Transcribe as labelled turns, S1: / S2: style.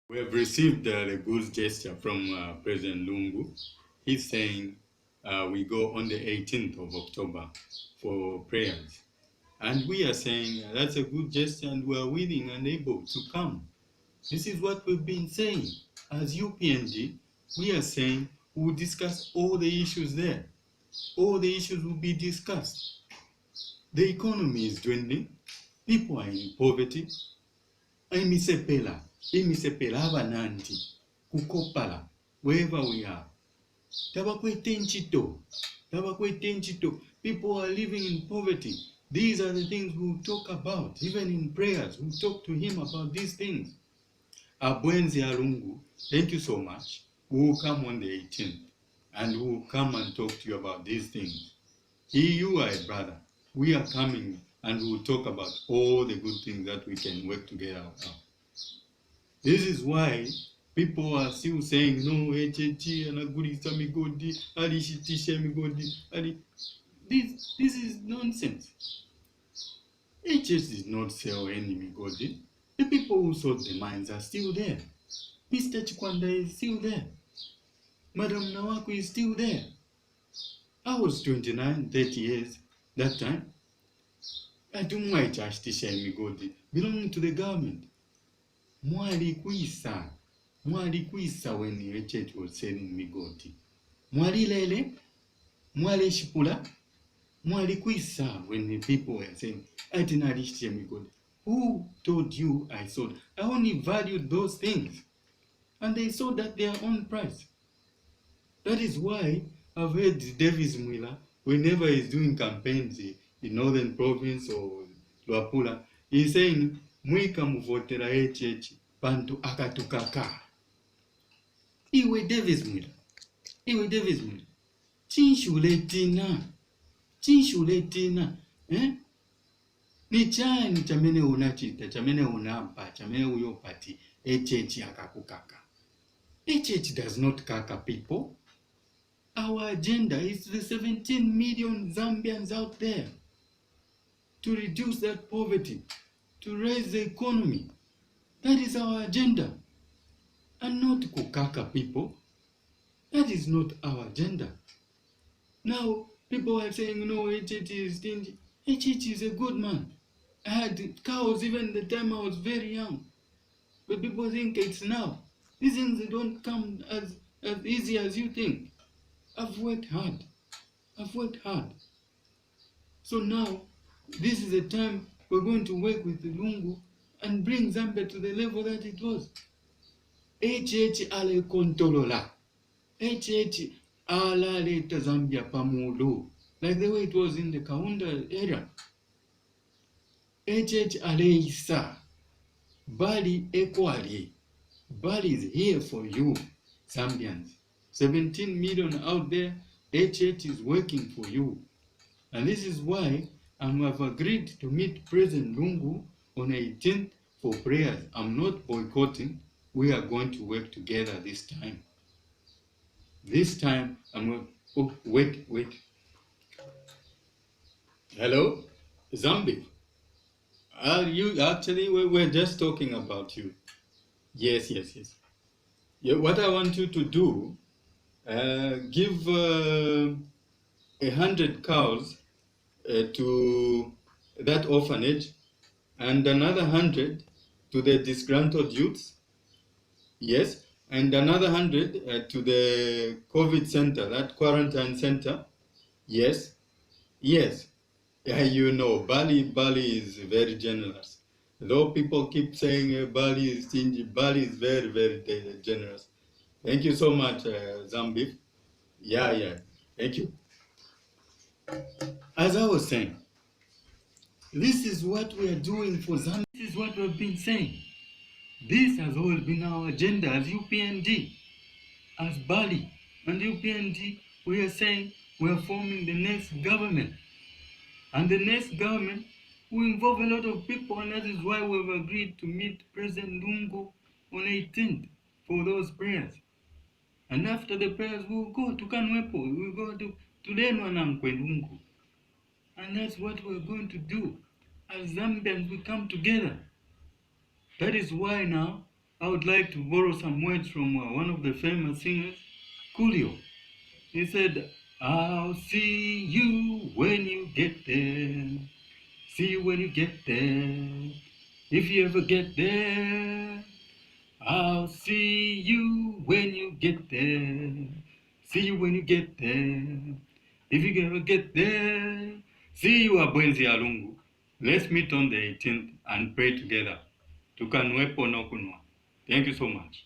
S1: We have received the good gesture from President Lungu. He's saying we go on the 18th of October for prayers. And we are saying that's a good gesture and we are willing and able to come. This is what we've been saying. As UPNG, we are saying we will discuss all the issues there. All the issues will be discussed. The economy is dwindling. People are in poverty. Emisepela abananti kukopala wherever we are. Tabakwete nchito. People are living in poverty. These are the things we'll talk about. Even in prayers, we'll talk to him about these things. Abwenzi Alungu, thank you so much. We will come on the 18th and we will come and talk to you about these things. You are a brother. We are coming and we will talk about all the good things that we can work together on. This is why people are still saying, no, HHG, anagulisa migodi, alishitisha migodi. This is nonsense. HS did not sell any migodi. The people who sold the mines are still there. Mr. Chikwanda is still there. Madam Nawaku is still there. I was 29, 30 years that time. I don't want to ashtisha migodi belonging to the government. Mwali kuisa when the church was selling migodi. Mwali lele, mwali shipula, mwali kuisa when the people were saying, I did not ashtisha migodi. Who told you I sold? I only valued those things. And they sold at their own price. That is why I've heard Davis Mwila, whenever he's doing campaigns in Northern Province or Luapula, he's saying, Mwika muvotera HH, pantu akatukaka. Iwe Davis Mwila. Chinshuletina. Ni chani chamene unachita, chamene unampa, chamene uyopati, HH akakukaka. HH does not kaka people. Our agenda is the 17 million Zambians out there to reduce that poverty, to raise the economy. That is our agenda. And not kukaka people. That is not our agenda. Now, people are saying, no, HH is stingy. HH is a good man. I had cows even the time I was very young. But people think it's now. These things don't come as easy as you think. I've worked hard. So now, this is the time we're going to work with the Lungu and bring Zambia to the level that it was. HH ale kontolola. HH ala leta Zambia pamulo. Like the way it was in the Kaunda era. HH ale isa. Bali equally. Bali is here for you, Zambians. 17 million out there, HH is working for you. And this is why I have agreed to meet President Lungu on 18th for prayers. I'm not boycotting. We are going to work together this time. This time, I'm going... Oh, wait. Hello? Zambi? You actually, we're just talking about you. Yes. Yeah, what I want you to do, give 100 cows to that orphanage and another 100 to the disgruntled youths. Yes, and another 100 to the COVID center, that quarantine center. Yes. Yeah, you know, Bali is very generous. Though people keep saying Bali is stingy, Bali is very, very generous. Thank you so much, Zambif. Yeah. Thank you. As I was saying, this is what we are doing for Zambia. This is what we've been saying. This has always been our agenda as UPND, as Bali. And UPND, we are saying we are forming the next government. And the next government will involve a lot of people, and that is why we've agreed to meet President Lungu on 18th for those prayers. And after the prayers, we'll go to Kanwepo, we'll go to Lenwanamkwe Lungu. And that's what we're going to do. As Zambians, we come together. That is why now I would like to borrow some words from one of the famous singers, Coolio. He said, I'll see you when you get there. See you when you get there. If you ever get there, I'll see you when you get there. See you when you get there. If you ever get there, see you Abwenzi Alungu. Let's meet on the 18th and pray together. Tukanwepo no kunwa. Thank you so much.